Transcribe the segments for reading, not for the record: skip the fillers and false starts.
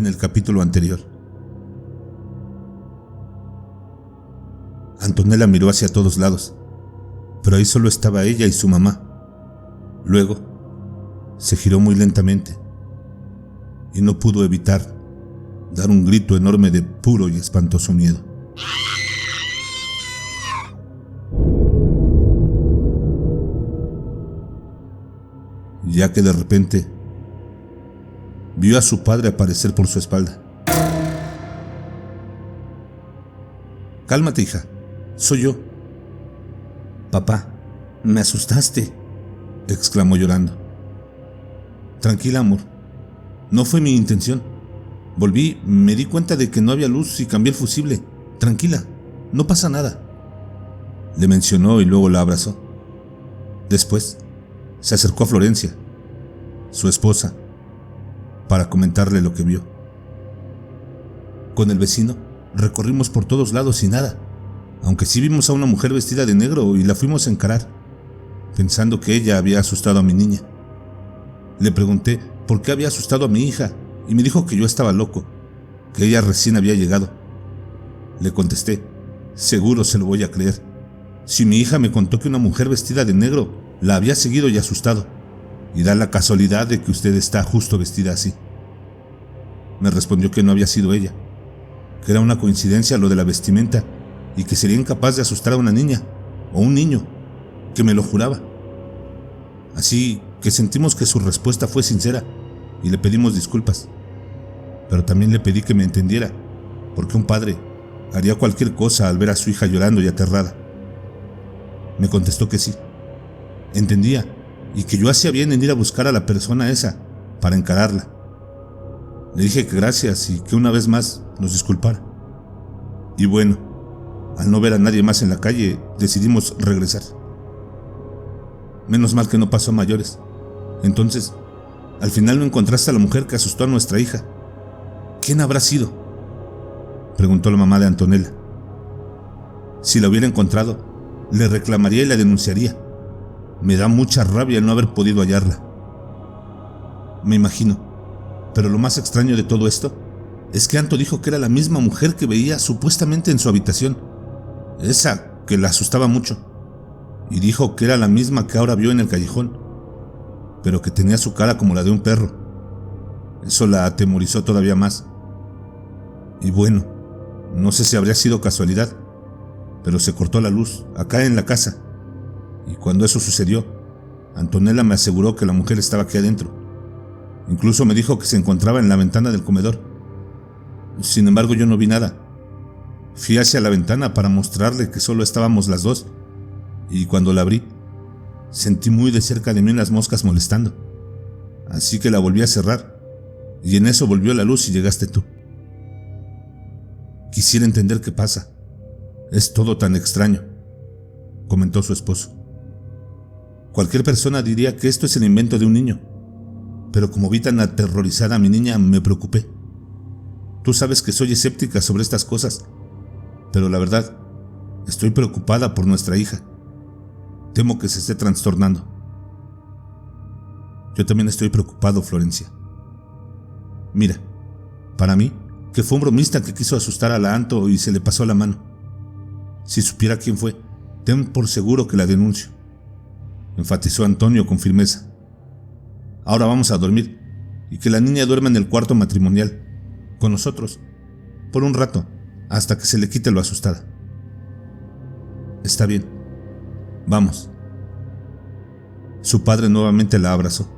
en el capítulo anterior. Antonella miró hacia todos lados, pero ahí solo estaba ella y su mamá. Luego, se giró muy lentamente y no pudo evitar dar un grito enorme de puro y espantoso miedo. Ya que de repente vio a su padre aparecer por su espalda. «Cálmate, hija, soy yo». «Papá, me asustaste», exclamó llorando. «Tranquila, amor, no fue mi intención. Volví, me di cuenta de que no había luz y cambié el fusible. Tranquila, no pasa nada», le mencionó y luego la abrazó. Después se acercó a Florencia, su esposa, para comentarle lo que vio. Con el vecino recorrimos por todos lados y nada, aunque sí vimos a una mujer vestida de negro y la fuimos a encarar, pensando que ella había asustado a mi niña. Le pregunté por qué había asustado a mi hija y me dijo que yo estaba loco, que ella recién había llegado. Le contesté, seguro se lo voy a creer, si mi hija me contó que una mujer vestida de negro la había seguido y asustado, y da la casualidad de que usted está justo vestida así. Me respondió que no había sido ella, que era una coincidencia lo de la vestimenta y que sería incapaz de asustar a una niña o un niño, que me lo juraba. Así que sentimos que su respuesta fue sincera y le pedimos disculpas, pero también le pedí que me entendiera, porque un padre haría cualquier cosa al ver a su hija llorando y aterrada. Me contestó que sí, entendía, y que yo hacía bien en ir a buscar a la persona esa para encararla. Le dije que gracias y que una vez más nos disculpara. Y bueno, al no ver a nadie más en la calle, decidimos regresar. Menos mal que no pasó a mayores. Entonces, al final no encontraste a la mujer que asustó a nuestra hija. ¿Quién habrá sido?, preguntó la mamá de Antonella. Si la hubiera encontrado, le reclamaría y la denunciaría. Me da mucha rabia el no haber podido hallarla. Me imagino, pero lo más extraño de todo esto es que Anto dijo que era la misma mujer que veía supuestamente en su habitación, esa que la asustaba mucho, y dijo que era la misma que ahora vio en el callejón, pero que tenía su cara como la de un perro. Eso la atemorizó todavía más. Y bueno, no sé si habría sido casualidad, pero se cortó la luz acá en la casa, y cuando eso sucedió, Antonella me aseguró que la mujer estaba aquí adentro. Incluso me dijo que se encontraba en la ventana del comedor. Sin embargo, yo no vi nada. Fui hacia la ventana para mostrarle que solo estábamos las dos, y cuando la abrí, sentí muy de cerca de mí unas moscas molestando. Así que la volví a cerrar, y en eso volvió la luz y llegaste tú. Quisiera entender qué pasa. Es todo tan extraño, comentó su esposo. Cualquier persona diría que esto es el invento de un niño, pero como vi tan aterrorizada a mi niña, me preocupé. Tú sabes que soy escéptica sobre estas cosas, pero la verdad, estoy preocupada por nuestra hija. Temo que se esté trastornando. Yo también estoy preocupado, Florencia. Mira, para mí, que fue un bromista que quiso asustar a la Anto y se le pasó la mano. Si supiera quién fue, ten por seguro que la denuncio, enfatizó Antonio con firmeza. Ahora vamos a dormir y que la niña duerma en el cuarto matrimonial, con nosotros, por un rato, hasta que se le quite lo asustada. Está bien, vamos. Su padre nuevamente la abrazó,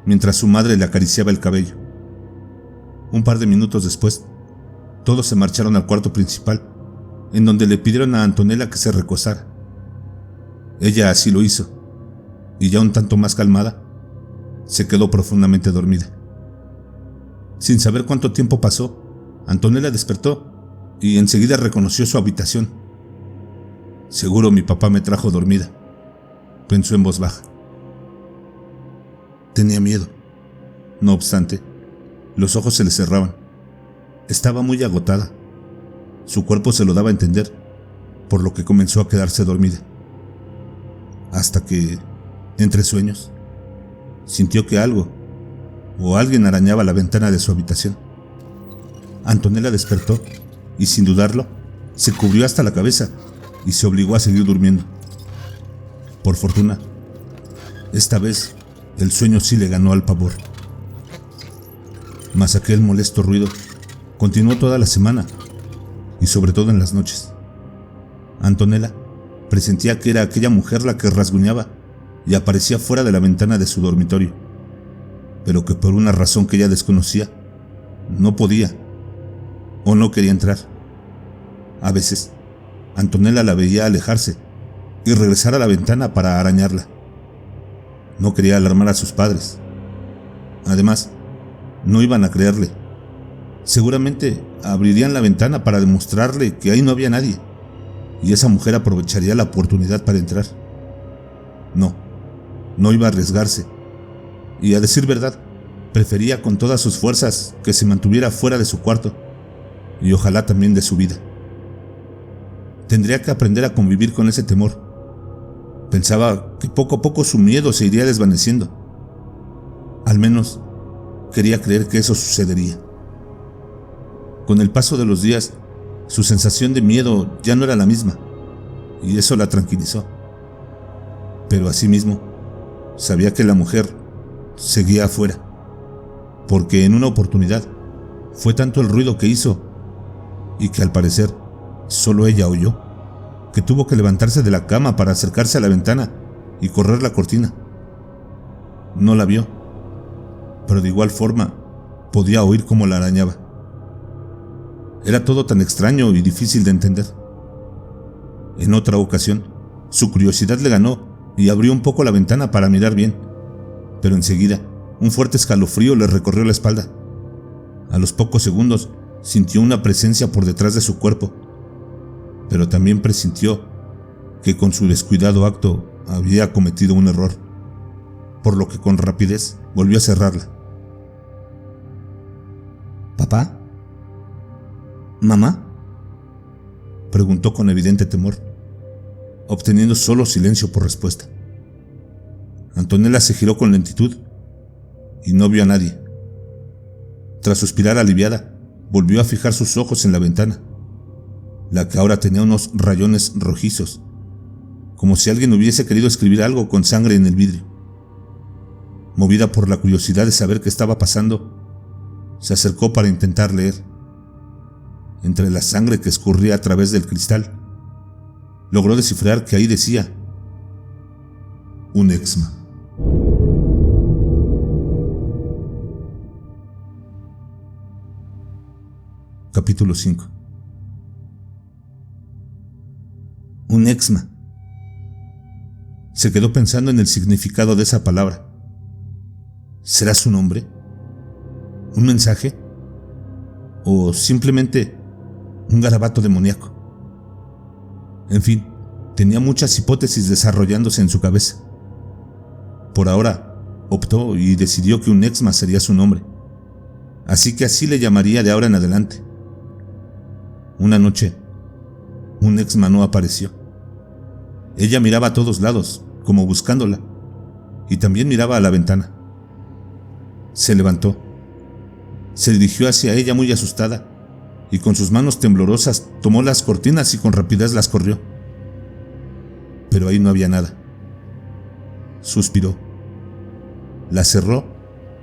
mientras su madre le acariciaba el cabello. Un par de minutos después, todos se marcharon al cuarto principal, en donde le pidieron a Antonella que se recostara. Ella así lo hizo, y ya un tanto más calmada, se quedó profundamente dormida. Sin saber cuánto tiempo pasó, Antonella despertó y enseguida reconoció su habitación. Seguro mi papá me trajo dormida, pensó en voz baja. Tenía miedo. No obstante, los ojos se le cerraban. Estaba muy agotada. Su cuerpo se lo daba a entender, por lo que comenzó a quedarse dormida. Hasta que, entre sueños, sintió que algo o alguien arañaba la ventana de su habitación. Antonella despertó y, sin dudarlo, se cubrió hasta la cabeza y se obligó a seguir durmiendo. Por fortuna, esta vez el sueño sí le ganó al pavor. Mas aquel molesto ruido continuó toda la semana y sobre todo en las noches. Antonella presentía que era aquella mujer la que rasguñaba y aparecía fuera de la ventana de su dormitorio, pero que por una razón que ella desconocía, no podía o no quería entrar. A veces, Antonella la veía alejarse y regresar a la ventana para arañarla. No quería alarmar a sus padres. Además, no iban a creerle. Seguramente abrirían la ventana para demostrarle que ahí no había nadie, y esa mujer aprovecharía la oportunidad para entrar. No iba a arriesgarse, y a decir verdad, prefería con todas sus fuerzas que se mantuviera fuera de su cuarto, y ojalá también de su vida. Tendría que aprender a convivir con ese temor. Pensaba que poco a poco su miedo se iría desvaneciendo. Al menos quería creer que eso sucedería. Con el paso de los días, su sensación de miedo ya no era la misma, y eso la tranquilizó. Pero asimismo, sabía que la mujer seguía afuera, porque en una oportunidad fue tanto el ruido que hizo, y que al parecer solo ella oyó, que tuvo que levantarse de la cama para acercarse a la ventana y correr la cortina. No la vio, pero de igual forma podía oír cómo la arañaba. Era todo tan extraño y difícil de entender. En otra ocasión, su curiosidad le ganó y abrió un poco la ventana para mirar bien, pero enseguida un fuerte escalofrío le recorrió la espalda. A los pocos segundos sintió una presencia por detrás de su cuerpo, pero también presintió que con su descuidado acto había cometido un error, por lo que con rapidez volvió a cerrarla. ¿Papá? ¿Mamá?, preguntó con evidente temor, obteniendo solo silencio por respuesta. Antonella se giró con lentitud y no vio a nadie. Tras suspirar aliviada, volvió a fijar sus ojos en la ventana, la que ahora tenía unos rayones rojizos, como si alguien hubiese querido escribir algo con sangre en el vidrio. Movida por la curiosidad de saber qué estaba pasando, se acercó para intentar leer. Entre la sangre que escurría a través del cristal, logró descifrar que ahí decía: un eczema. Capítulo 5. Un eczema. Se quedó pensando en el significado de esa palabra. ¿Será su nombre? ¿Un mensaje? ¿O simplemente un garabato demoníaco? En fin, tenía muchas hipótesis desarrollándose en su cabeza. Por ahora, optó y decidió que un eczema sería su nombre, así que así le llamaría de ahora en adelante. Una noche, un eczema no apareció. Ella miraba a todos lados, como buscándola, y también miraba a la ventana. Se levantó, se dirigió hacia ella muy asustada, y con sus manos temblorosas tomó las cortinas y con rapidez las corrió. Pero ahí no había nada. Suspiró, la cerró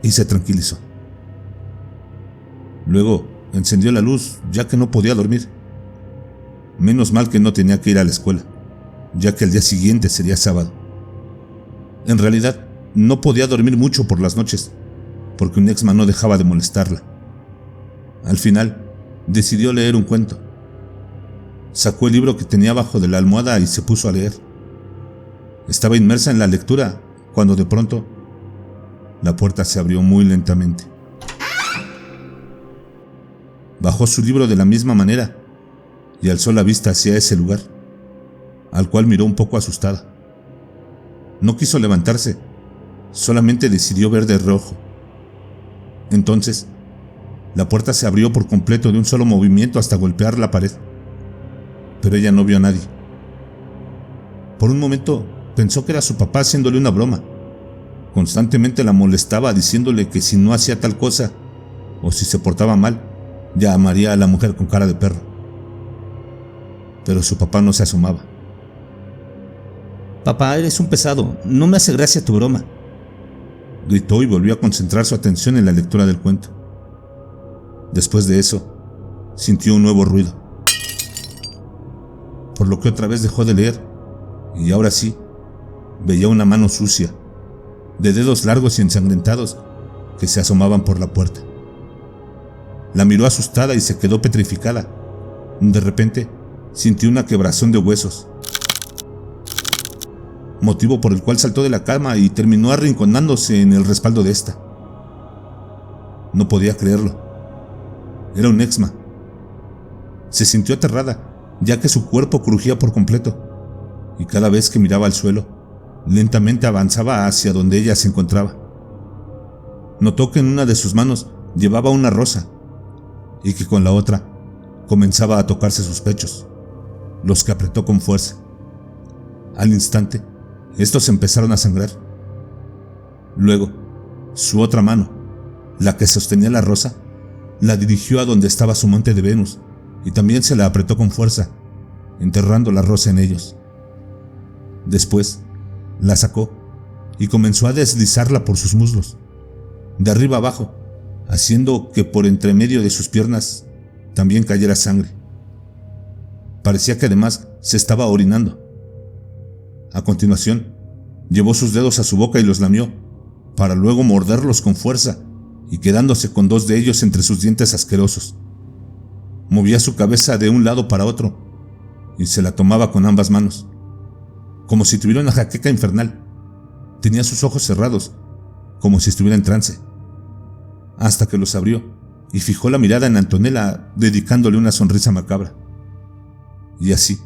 y se tranquilizó. Luego encendió la luz, ya que no podía dormir. Menos mal que no tenía que ir a la escuela, ya que el día siguiente sería sábado. En realidad, no podía dormir mucho por las noches, porque un eczema no dejaba de molestarla. Al final, decidió leer un cuento. Sacó el libro que tenía bajo de la almohada y se puso a leer. Estaba inmersa en la lectura cuando de pronto la puerta se abrió muy lentamente. Bajó su libro de la misma manera y alzó la vista hacia ese lugar, al cual miró un poco asustada. No quiso levantarse, solamente decidió ver de reojo. Entonces, la puerta se abrió por completo de un solo movimiento hasta golpear la pared, pero ella no vio a nadie. Por un momento pensó que era su papá haciéndole una broma. Constantemente la molestaba diciéndole que si no hacía tal cosa o si se portaba mal, llamaría a la mujer con cara de perro. Pero su papá no se asomaba. Papá, eres un pesado, no me hace gracia tu broma, gritó y volvió a concentrar su atención en la lectura del cuento. Después de eso, sintió un nuevo ruido, por lo que otra vez dejó de leer, y ahora sí, veía una mano sucia, de dedos largos y ensangrentados, que se asomaban por la puerta. La miró asustada y se quedó petrificada. De repente, sintió una quebrazón de huesos, motivo por el cual saltó de la cama y terminó arrinconándose en el respaldo de esta. No podía creerlo. Era un Exma. Se sintió aterrada, ya que su cuerpo crujía por completo, y cada vez que miraba al suelo, lentamente avanzaba hacia donde ella se encontraba. Notó que en una de sus manos llevaba una rosa, y que con la otra comenzaba a tocarse sus pechos, los que apretó con fuerza. Al instante, estos empezaron a sangrar. Luego, su otra mano, la que sostenía la rosa, la dirigió a donde estaba su monte de Venus y también se la apretó con fuerza, enterrando la rosa en ellos. Después, la sacó y comenzó a deslizarla por sus muslos, de arriba abajo, haciendo que por entre medio de sus piernas también cayera sangre. Parecía que además se estaba orinando. A continuación, llevó sus dedos a su boca y los lamió, para luego morderlos con fuerza y quedándose con dos de ellos entre sus dientes asquerosos. Movía su cabeza de un lado para otro y se la tomaba con ambas manos, como si tuviera una jaqueca infernal. Tenía sus ojos cerrados, como si estuviera en trance, hasta que los abrió y fijó la mirada en Antonella, dedicándole una sonrisa macabra. Y así,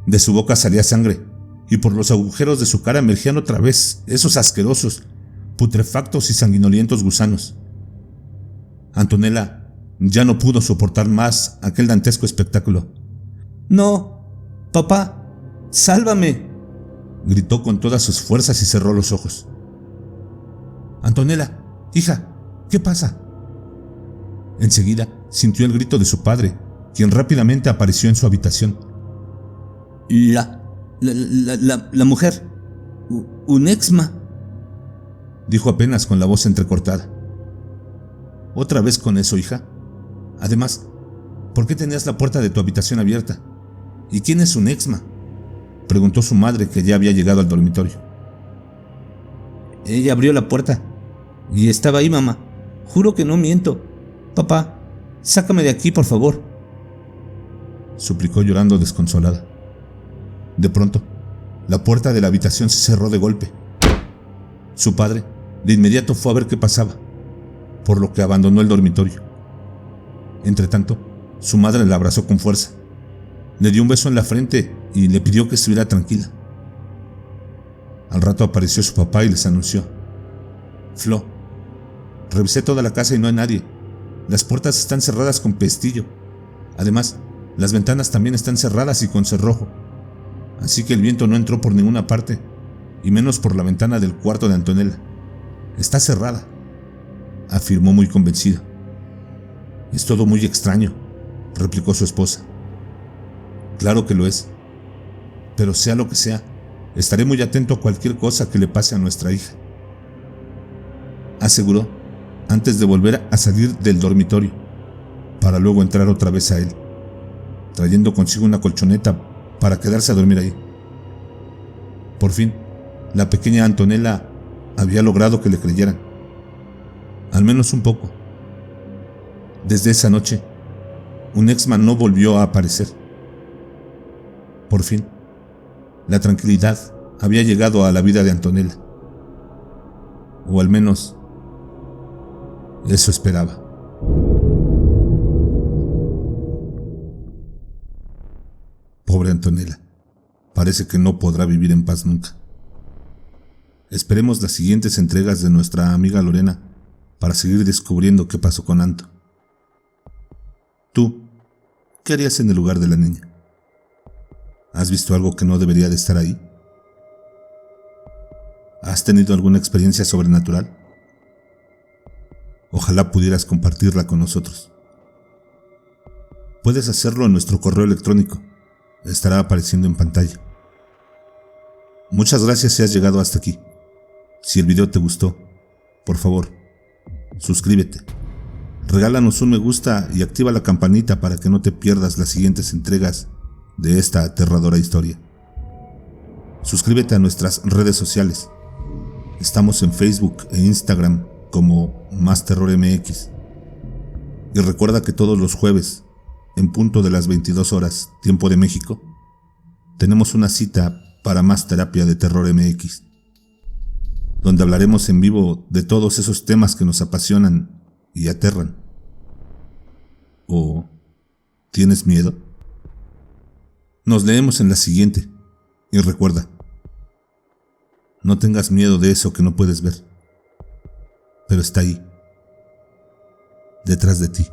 de su boca salía sangre, y por los agujeros de su cara emergían otra vez esos asquerosos, putrefactos y sanguinolientos gusanos. Antonella ya no pudo soportar más aquel dantesco espectáculo. No, papá, sálvame, gritó con todas sus fuerzas y cerró los ojos. Antonella, hija, ¿qué pasa? Enseguida sintió el grito de su padre, quien rápidamente apareció en su habitación. La mujer, un Exma, dijo apenas con la voz entrecortada. ¿Otra vez con eso, hija? Además, ¿por qué tenías la puerta de tu habitación abierta? ¿Y quién es un Exma?, preguntó su madre, que ya había llegado al dormitorio. Ella abrió la puerta y estaba ahí, mamá. Juro que no miento. Papá, sácame de aquí, por favor, suplicó llorando desconsolada. De pronto, la puerta de la habitación se cerró de golpe. Su padre de inmediato fue a ver qué pasaba, por lo que abandonó el dormitorio. Entretanto, su madre la abrazó con fuerza, le dio un beso en la frente y le pidió que estuviera tranquila. Al rato apareció su papá y les anunció: Flo, revisé toda la casa y no hay nadie. Las puertas están cerradas con pestillo. Además, las ventanas también están cerradas y con cerrojo. Así que el viento no entró por ninguna parte, y menos por la ventana del cuarto de Antonella. Está cerrada, afirmó muy convencido. Es todo muy extraño, replicó su esposa. Claro que lo es, pero sea lo que sea, estaré muy atento a cualquier cosa que le pase a nuestra hija, aseguró antes de volver a salir del dormitorio, para luego entrar otra vez a él, trayendo consigo una colchoneta para quedarse a dormir ahí. Por fin, la pequeña Antonella había logrado que le creyeran, al menos un poco. Desde esa noche, un Exma no volvió a aparecer. Por fin, la tranquilidad había llegado a la vida de Antonella, o al menos eso esperaba. Pobre Antonella, parece que no podrá vivir en paz nunca. Esperemos las siguientes entregas de nuestra amiga Lorena para seguir descubriendo qué pasó con Anto. ¿Tú qué harías en el lugar de la niña? ¿Has visto algo que no debería de estar ahí? ¿Has tenido alguna experiencia sobrenatural? Ojalá pudieras compartirla con nosotros. puedes hacerlo en nuestro correo electrónico. Estará apareciendo en pantalla. Muchas gracias si has llegado hasta aquí. Si el video te gustó, por favor, suscríbete. Regálanos un me gusta y activa la campanita para que no te pierdas las siguientes entregas de esta aterradora historia. Suscríbete a nuestras redes sociales. Estamos en Facebook e Instagram como Más Terror MX. Y recuerda que todos los jueves, en punto de las 22 horas, tiempo de México, tenemos una cita para más terapia de terror MX, donde hablaremos en vivo de todos esos temas que nos apasionan y aterran. ¿O tienes miedo? Nos leemos en la siguiente. Y recuerda, no tengas miedo de eso que no puedes ver, pero está ahí, detrás de ti.